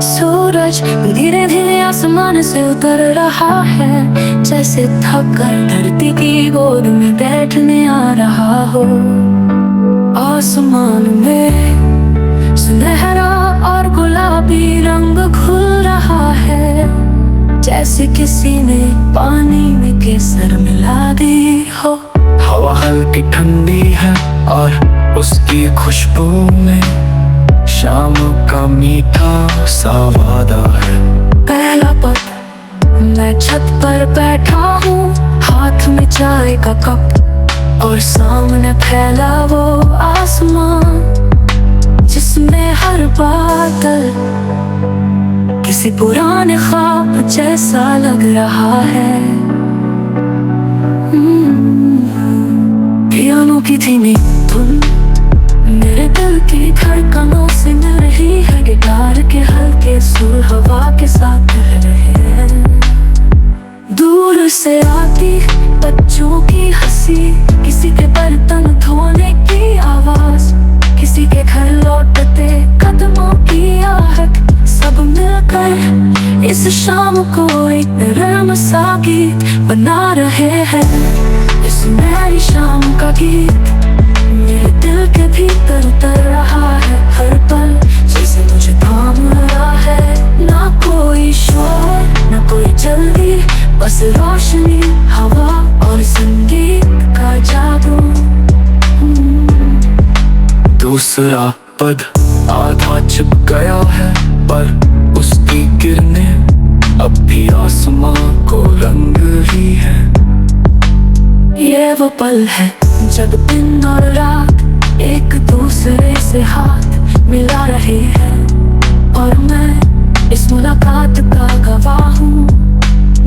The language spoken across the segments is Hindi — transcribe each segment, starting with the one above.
सूरज धीरे धीरे आसमान से उतर रहा है, जैसे थक कर धरती की गोद में बैठने आ रहा हो। आसमान में सुनहरा और गुलाबी रंग खुल रहा है, जैसे किसी ने पानी में केसर मिला दी हो। हवा हल्की ठंडी है और उसकी खुशबू में शाम का मीठा सा वादा है। पहला पल मैं छत पर बैठा हूँ, हाथ में चाय का कप और सामने फैला वो आसमान जिसमें हर बादल किसी पुराने ख्वाब जैसा लग रहा है। पियानो की धीमी धुन मेरे दिल की धड़कनों से मिल रही है, गिटार के हल्के सुर हवा के साथ बह रहे हैं। दूर से आती बच्चों की हंसी, किसी के बर्तन धोने की आवाज, किसी के घर लौटते कदमों की आहट, सब मिलकर इस शाम को एक नरम सा गीत बना रहे हैं। इस नई शाम का गीत मेरे दिल के भीतर उतर रहा है हर पल, जैसे मुझे थाम रहा है। ना कोई शोर ना कोई जल्दी, बस रोशनी हवा और संगीत का जादू। दूसरा पद आधा छिप गया है, पर उसकी किरणें अब भी आसमां को रंग रही है। ये वो पल है जब दिन और रात एक दूसरे से हाथ मिला रहे हैं, और मैं इस मुलाकात का गवाह हूँ।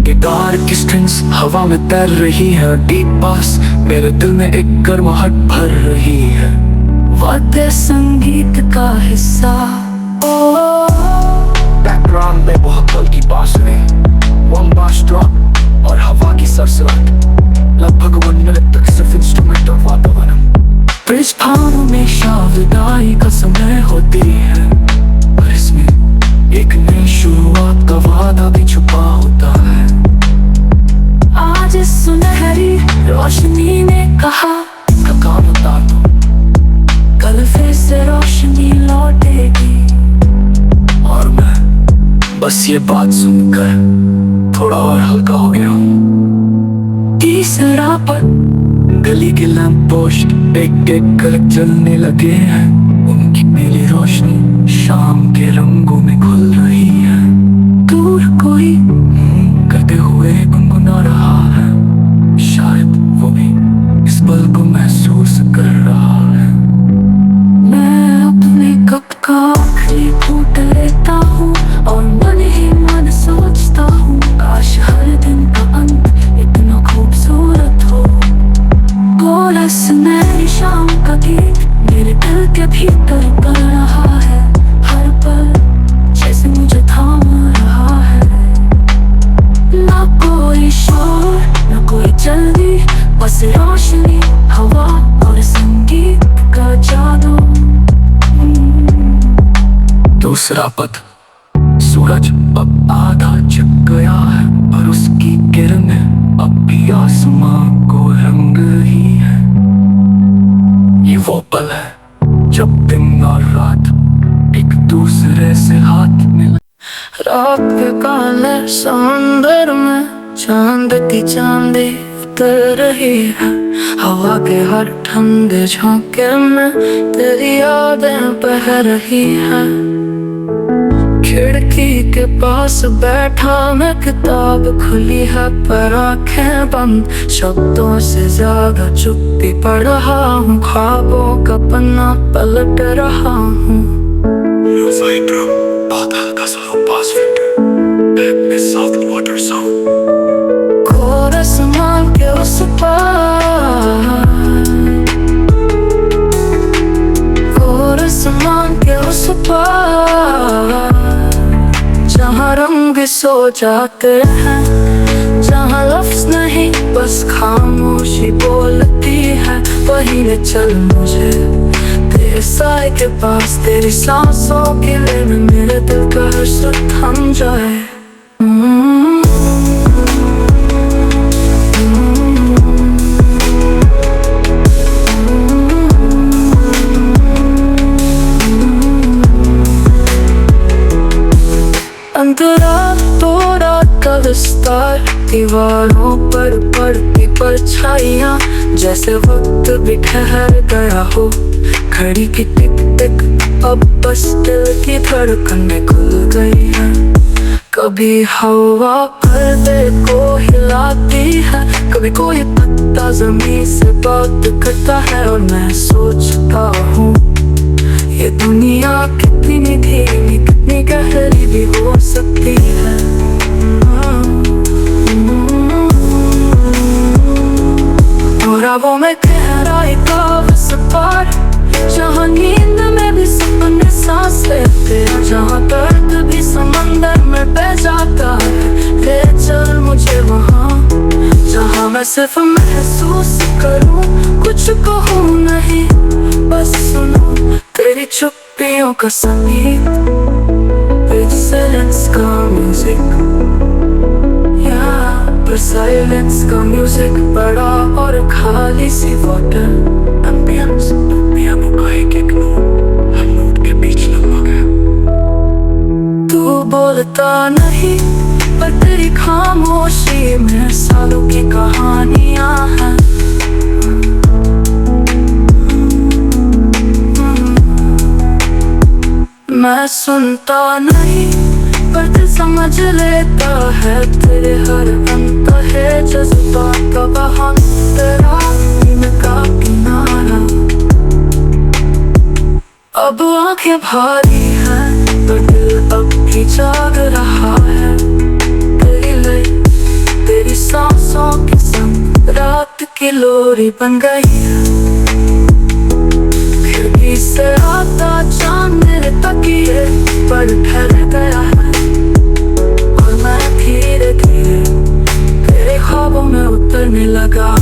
गिटार की स्ट्रिंग्स हवा में तैर रही है, डीप बास मेरे दिल में एक गर्माहट भर रही है। वाद्य संगीत का हिस्सा बैकग्राउंड में बहुत हल्की बांसुरी, वन बास ड्रॉप और हवा की सरसराहट, लगभग 1 मिनट तक सिर्फ इंस्ट्रूमेंट और वातावरण। ब्रिज भावों में शाविदाई का समय होती है, पर इसमें एक नई शुरुआत का वादा भी छुपा होता है। आज इस सुनहरी रोशनी ने कहा इसका काम उतार दो, कल फिर से रोशनी लौटेगी। और मैं बस ये बात सुनकर थोड़ा और हल्का हो गया हूँ। तीसरा पल गली के लैंप पोस्ट एक एक कर जलने लगे हैं, उनकी पीली रोशनी शाम के रंगों में घुल रही है। दूर कोई करते हुए गुनगुना रहा है, शायद वो भी इस पल को महसूस कर रहा है। मैं अपने कप का आखिरी घूंट लेता हूँ और मन ही मन सोचता हूँ, काश हर दिन का अंत इतना खूबसूरत हो। बोला सुनहरी शाम का गीत मेरे दिल के भीतर उतर रहा है हर पल, जैसे मुझे थाम रहा है। ना कोई शोर ना कोई जल्दी, बस रोशनी हवा और संगीत का जादू। दूसरा पद सूरज अब आधा छिप गया है, पर उसकी किरणें अब भी आसमां को रंग रही है। ये वो पल है जब दिन और रात एक दूसरे से हाथ मिला। रात के काले समंदर में चांद की चांदी उतर रही है, हवा के हर ठंडे झोंके में तेरी यादें बह रही हैं। खिड़की के पास बैठा मैं, किताब खुली है पर आंखें बंद, शब्दों से ज्यादा चुप्पी पढ़ रहा हूँ, ख्वाबों का पन्ना पलट रहा हूँ। बहुत हल्का सा बास में साउथ वाटर साउंड, कोरस मान के उस पार, कोरस मान के उस पार, जहाँ रंग सो जाते हैं, जहाँ लफ्ज नहीं बस खामोशी बोलती है। वहीं ले चल मुझे तेरे साए के पास, तेरी सांसों के लिए में मेरे दिल का हर सुर थम जाए। अंधेरा तो रात का विस्तार, दीवारों पर पड़ती परछाइयाँ, जैसे वक्त भी ठहर गया हो। घड़ी की टिक टिक अब बस दिल की धड़कनें खुल गई है। कभी हवा पर्दे को हिलाती है, कभी कोई पत्ता जमीन से बात करता है, और मैं सोचता हूँ ये दुनिया कितनी धीमी कितनी गहरी भी हो सकती है। ख्वाबों में गहराई का विस्तार, जहाँ नींद में भी सपने सांस लेते हैं, जहाँ दर्द भी समंदर में बह जाता है। ले चल मुझे वहाँ जहाँ मैं सिर्फ महसूस करूँ, कुछ कहूँ नहीं बस सुनूं तेरी चुप्पियों का संगीत, विद साइलेंस का म्यूजिक, पर साइलेंस का म्यूजिक बड़ा और खाली सी वाटर एम्बियंस, पियानो का एक नोट हर नोट के बीच लगा गया। तू बोलता नहीं पर तेरी खामोशी में सालों की कहानियां हैं। मैं सुनता नहीं पर दिल समझ लेता है, तेरे हर अंत है जज्बात का बहाना, तेरा इनका किनारा। अब आंखें भारी हैं तो दिल अब भी जाग रहा है। तेरी लय तेरी सांसों के संग रात की लोरी बन गई है। खिड़की से आता चांद मेरे तकिए पर ठहर गया है, और मैं धीरे धीरे तेरे ख्वाबों में उतरने लगा।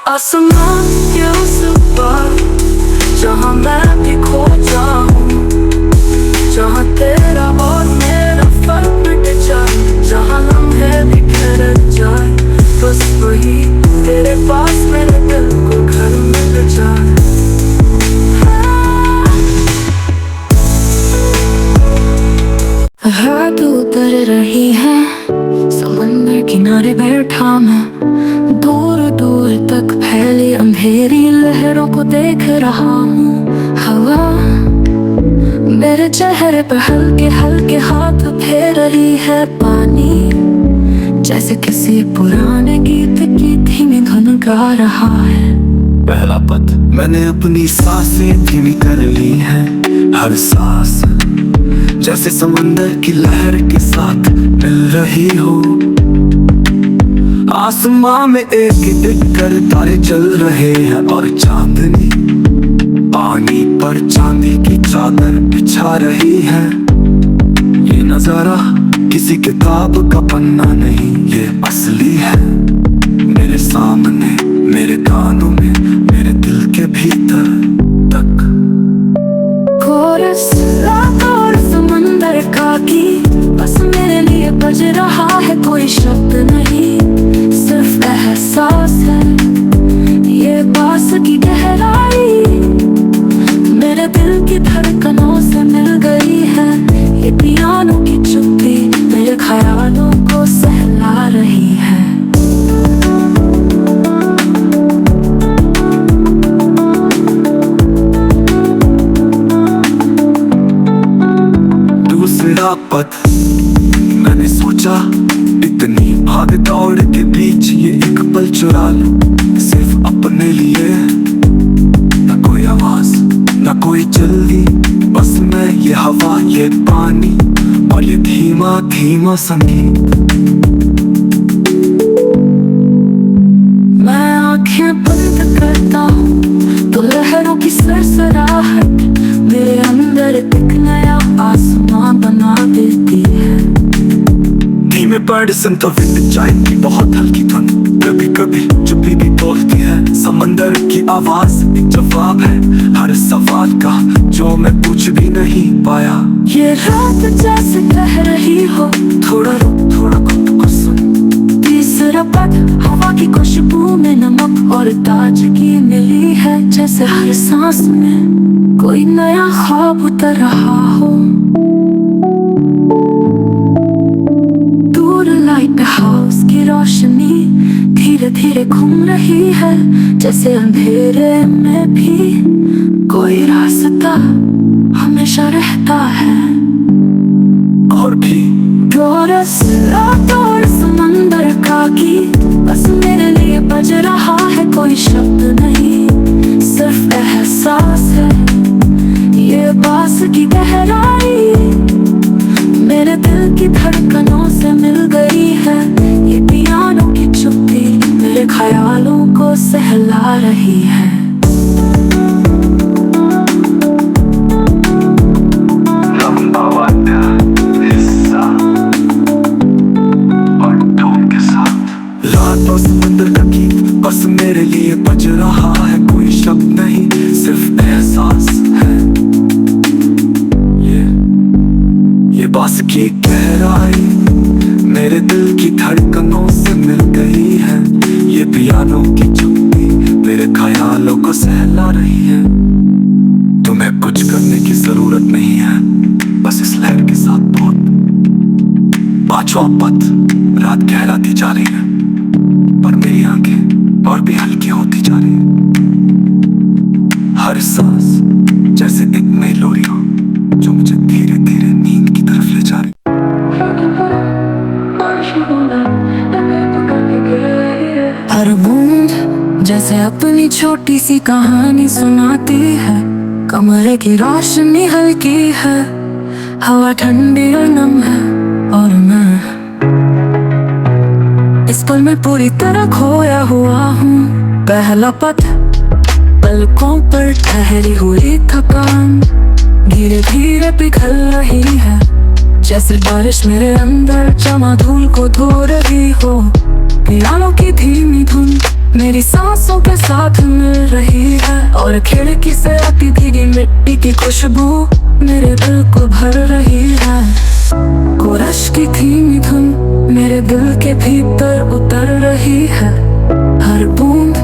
आसमान के उस पार जहाँ मैं भी खो जाऊँ, जहाँ तेरा और मेरा फर्क मिट जाए, जहाँ लम्हे भी ठहर जाए, बस वही तेरे पास मेरे दिल को घर मिल जाए। रात उतर रही है, समंदर किनारे बैठा मैं, दूर दूर तक फैली अंधेरी लहरों को देख रहा हूँ। हवा मेरे चेहरे पर हल्के हल्के हाथ फेर रही है, पानी जैसे किसी पुराने गीत की धीमी धुन गा रहा है। पहला पद मैंने अपनी सांसें धीमी कर ली है, हर सांस जैसे समंदर की लहर के साथ मिल रही हो। आसमां में एक एक कर तारे चल रहे हैं, और चांदनी पानी पर चांदी की चादर बिछा रही है। ये नजारा किसी किताब का पन्ना नहीं, ये असली है, मेरे सामने मेरे कानों में मेरे दिल के भीतर तक। कोरस और समंदर का गीत बस मेरे लिए बज रहा है, कोई शब्द नहीं सिर्फ एहसास है। ये बास की गहराई मेरे दिल की धड़कनों से मिल गई है। ये पियानो की चुप्पी मेरे ख्यालों को सहला रही है। दूसरा पथ मैंने सोचा, इतनी भाग दौड़ के बीच ये एक पल चुरा लूं सिर्फ अपने लिए। न कोई आवाज न कोई जल्दी, बस मैं ये हवा ये पानी और ये धीमा धीमा संगीत। मैं आंखें बंद करता हूँ तो लहरों की सरसराहट मेरे अंदर एक नया आसमां बना देती है। धीमे पड़ संतवित चाय की बहुत हल्की धुन, कभी कभी चुप्पी भी बोलती है। समंदर की आवाज एक जवाब है हर सवाल का जो मैं पूछ भी नहीं पाया। ये रात जैसे कह रही हो थोड़ा रुक थोड़ा खुद को सुन। तीसरा पद हवा की खुशबू में नमक और ताजगी मिली है, जैसे हर सांस में कोई नया ख्वाब उतर रहा हो। दूर लाइट हाउस की रोशनी धीरे धीरे घूम रही है, जैसे अंधेरे में भी कोई रास्ता हमेशा रहता है। और भी डोरस रात और समंदर का गीत बस मेरे लिए बज रहा है, कोई शब्द नहीं सिर्फ एहसास है। ये बास की गहराई मेरे दिल की धड़कनों से मिल गई है। ये पियानो की चुप्पी मेरे ख्यालों को सहला रही है। रात और समंदर का गीत बस मेरे लिए बज रहा है, कोई शब्द नहीं सिर्फ एहसास है। ये बास की गहराई मेरे दिल की धड़कनों से मिल गई है। ये पियानो की चुप्पी मेरे ख्यालों को सहला रही है। तुम्हें कुछ करने की जरूरत नहीं है, बस इस लहर के साथ बहुत। पांचवा पद रात गहराती जा रही है, पर मेरी आंखें और भी हल्की होती जा रही है। हर सांस जैसे एक नई लोरी हो जो मुझे धीरे धीरे नींद की तरफ ले जा रही। हर बूंद जैसे अपनी छोटी सी कहानी सुनाती है। कमरे की रोशनी हल्की है, हवा ठंडी और नम है, और मैं इस पल में पूरी तरह खोया हुआ हूँ। पहला पद पलकों पर ठहरी हुई थकान धीरे धीरे पिघल रही है, जैसे बारिश मेरे अंदर जमा धूल को धो रही हो। पियानो की धीमी धुन मेरी सांसों के साथ मिल रही है, और खिड़की से आती भीगी मिट्टी की खुशबू मेरे दिल को भर रही है। कोरस की धीमी धुन मेरे दिल के भीतर उतर रही है। हर बूंद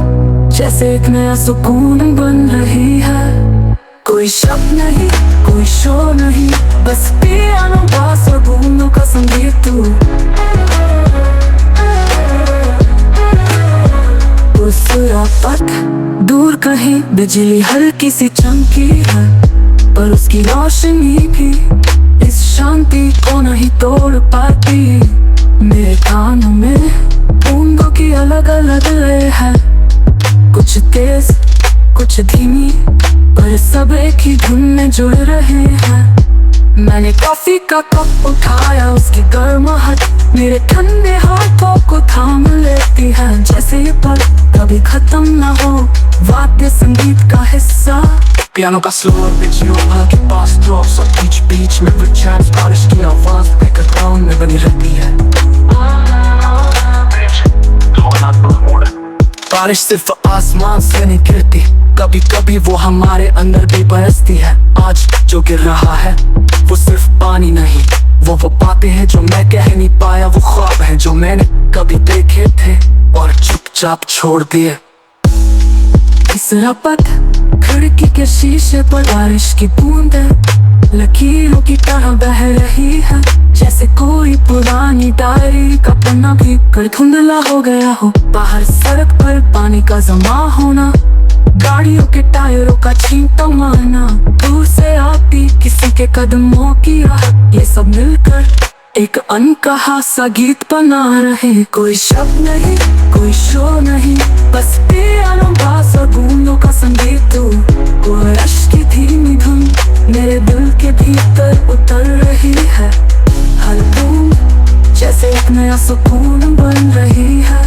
जैसे एक नया सुकून बन रही है। कोई शब्द नहीं, कोई शोर नहीं, बस पियानो बास और बूंदों का संगीत। दूसरा पद दूर कहीं बिजली हल्की सी चमकी है, पर उसकी रोशनी भी इस शांति को नहीं तोड़ पाती। मेरे कानों में बूंदों की अलग अलग लय है, कुछ तेज कुछ धीमी, पर सब एक ही धुन में जुड़ रहे हैं। मैंने कॉफी का कप उठाया, उसकी गर्माहट मेरे ठंडे हाथों को थाम लेती है, जैसे ये पल कभी खत्म ना हो। वाद्य संगीत का हिस्सा पियानो का स्लोअर पिच योगा के पास ड्रॉप्स, और बीच बीच में विचार बारिश की आवाज बैकग्राउंड में बनी रहती है। बारिश सिर्फ आसमान से नहीं गिरती, कभी कभी वो हमारे अंदर भी बरसती है। आज जो गिर रहा है वो सिर्फ पानी नहीं, वो बातें हैं जो मैं कह नहीं पाया, वो ख्वाब हैं जो मैंने कभी देखे थे और चुपचाप छोड़ दिए। तीसरा पद खिड़की के शीशे पर बारिश की बूंदें लकीरों की तरह बह रही है, जैसे कोई पुरानी डायरी का पन्ना भी कर धुंधला हो गया हो। बाहर सड़क पर पानी का जमा होना, गाड़ियों के टायरों का छींटा मारना, दूर से आती किसी के कदमों की राह, ये सब मिलकर एक अनकहा सा गीत बना रहे। कोई शब्द नहीं, कोई शोर नहीं, बस पियानो बास और बूंदों का संगीत। कोरस की धीमी धुन मेरे दिल के भीतर उतर रही है। हर बूंद जैसे एक नया सुकून बन रही है।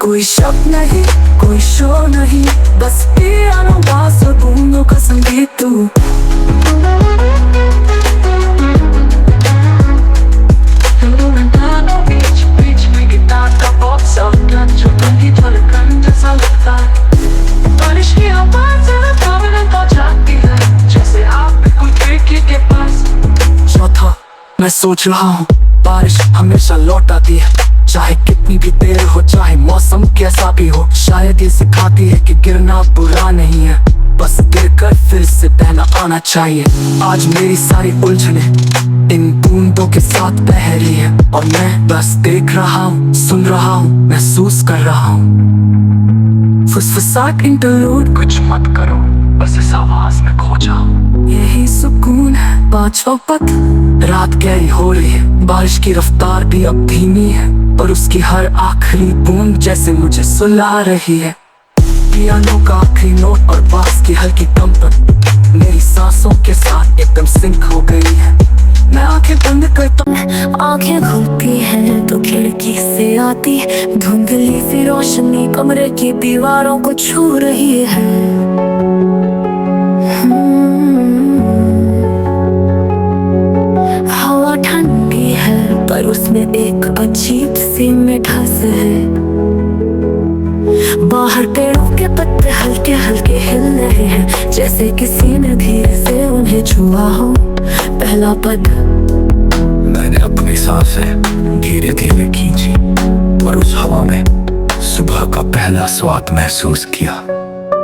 कोई शब्द नहीं, कोई शोर नहीं, बस पियानो बास और बूंदों का संगीत तू। बीच में गिटार का पॉप साउंड जो बंदी धड़कन जैसा लगता है। बारिश की आवाज़ काबिल पहुंचाती है, जैसे आप कोई खिड़की के पास। चौथा, मैं सोच रहा हूँ बारिश हमेशा लौट आती है, चाहे कितनी भी देर हो, चाहे मौसम कैसा भी हो। शायद ये सिखाती है कि गिरना बुरा नहीं है, बस गिरकर फिर से बहना आना चाहिए। आज मेरी सारी उलझने इन बूंदों के साथ बह रही है, और मैं बस देख रहा हूँ, सुन रहा हूँ, महसूस कर रहा हूँ। फुसफुसाहट इंटरलूड, कुछ मत करो, बस इस आवाज में खो जाओ। यही सुकून है पांचों पद। रात गहरी हो रही है, बारिश की रफ्तार भी अब धीमी है, और उसकी हर आखिरी बूंद जैसे मुझे सुला रही है। पियानो का आखिरी नोट और बास की हल्की कंपन मेरी सांसों के साथ एकदम सिंक हो गई है। मैं आंखें बंद करता हूँ, आंखें खुलती हैं तो खिड़की से आती धुंधली सी रोशनी कमरे की दीवारों को छू रही है। हवा ठंडी है पर उसमें एक अजीब सी मिठास है। बाहर पेड़ों के पत्ते हल्के हल्के हिल रहे हैं, जैसे किसी ने धीरे से उन्हें छुआ हो। पहला पद, मैंने अपनी सांसें धीरे धीरे खींची और उस हवा में सुबह का पहला स्वाद महसूस किया।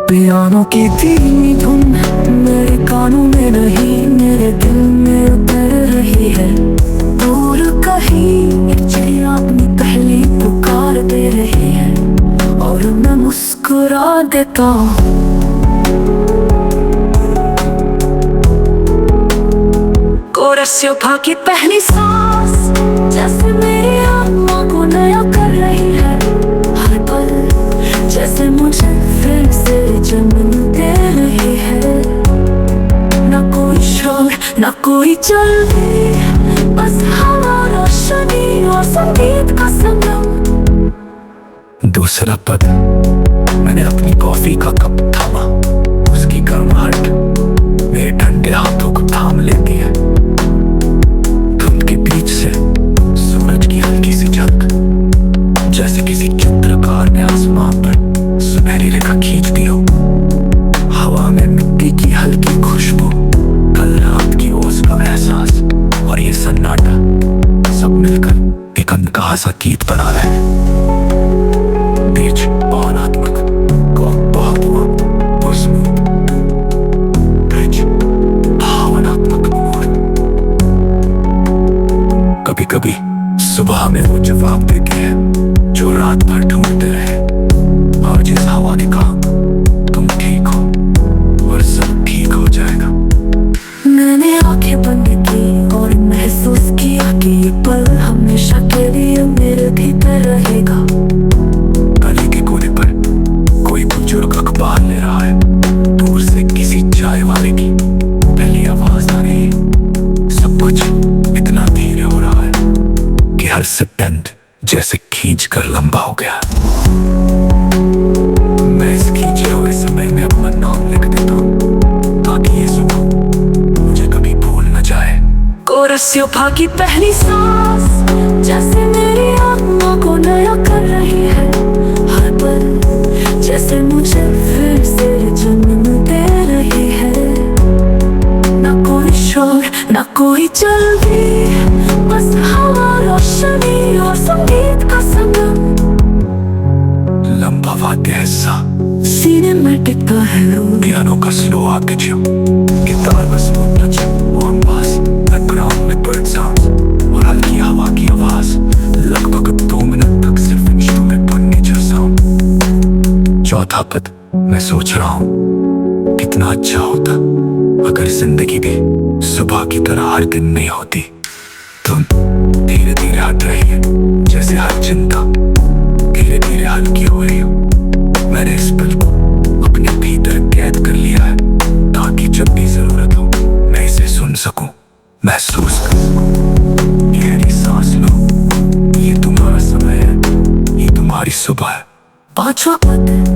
पियानो की धीमी धुन मेरे कानों में नहीं, मेरे दिल में उतर रही है। दूर कहीं चिड़िया अपनी पहली पुकार दे रही है, और मैं मुस्कुरा देता हूँ। कोरस्योभा की पहली सांस जैसे मेरी आत्मा को नया कर रही है। हर पल जैसे मुझे फिर से जन्म दे रही है। न कोई शोर न कोई जल्दी, बस हवा, रोशनी और संगीत का संगम। दूसरा पद, मैंने अपनी कॉफी का कप थामा, उसकी गर्माहट मेरे ठंडे हाथों को थाम लेती है। धुंध के बीच से सूरज की हल्की सी झलक, जैसे किसी चित्रकार ने आसमान पर सुनहरी रेखा खींच दी हो। हवा में मिट्टी की हल्की खुशबू, कल रात की ओस का एहसास, और ये सन्नाटा सब मिलकर एक अनकहा सा गीत बना रहे हैं। तेज, भावनात्मक, भावनात्मक। कभी कभी सुबह में वो जवाब देते हैं जो रात भर ढूंढते रहे। और जिस हवा ने कहा तुम ठीक हो और सब ठीक हो जाएगा। मैंने आंखें बंद की और महसूस किया कि ये पल हमेशा के लिए मेरे भीतर रहेगा। गली के कोने पर कोई बुजुर्ग अखबार ले रहा है, दूर से किसी चाय वाले की पहली आवाज आ रही है। सब कुछ इतना धीरे हो रहा है कि हर सेकंड जैसे खींच कर लंबा हो गया। मैं इस खींचे हुए समय में अपना नाम लिख देता हूँ, ताकि ये सुबह मुझे कभी भूल न जाए। कोरस्योभा की पहली सांस जैसे मेरी आत्मा को नया कर रही है। हर पल जैसे मुझे फिर से जन्म दे रही है। न कोई शोर न कोई जल्दी, बस हवा, रोशनी और संगीत का संगम। लंबा वाद्य हिस्सा, सीने में टिकता है रूह। पियानो का स्लो आर्पेजियो, गिटार का स्मूथ टच, वार्म बास, बैकग्राउंड में बर्ड साउंड्स और हल्की हवा की आवाज। लगभग 2 मिनट तक सिर्फ इंस्ट्रूमेंट और नेचर साउंड। चौथा पद, मैं सोच रहा हूँ कितना अच्छा होता अगर जिंदगी भी सुबह की तरह हर दिन नहीं होती। तुम धीरे धीरे हट रही है, जैसे हर चिंता धीरे धीरे हल्की हो रही हो। मैंने इस पल को अपने भीतर कैद कर लिया है, ताकि जब भी जरूरत हो मैं इसे सुन सकूं, महसूस कर सकूं। गहरी सांस लो, ये तुम्हारा समय है, ये तुम्हारी सुबह है। पांचवा पद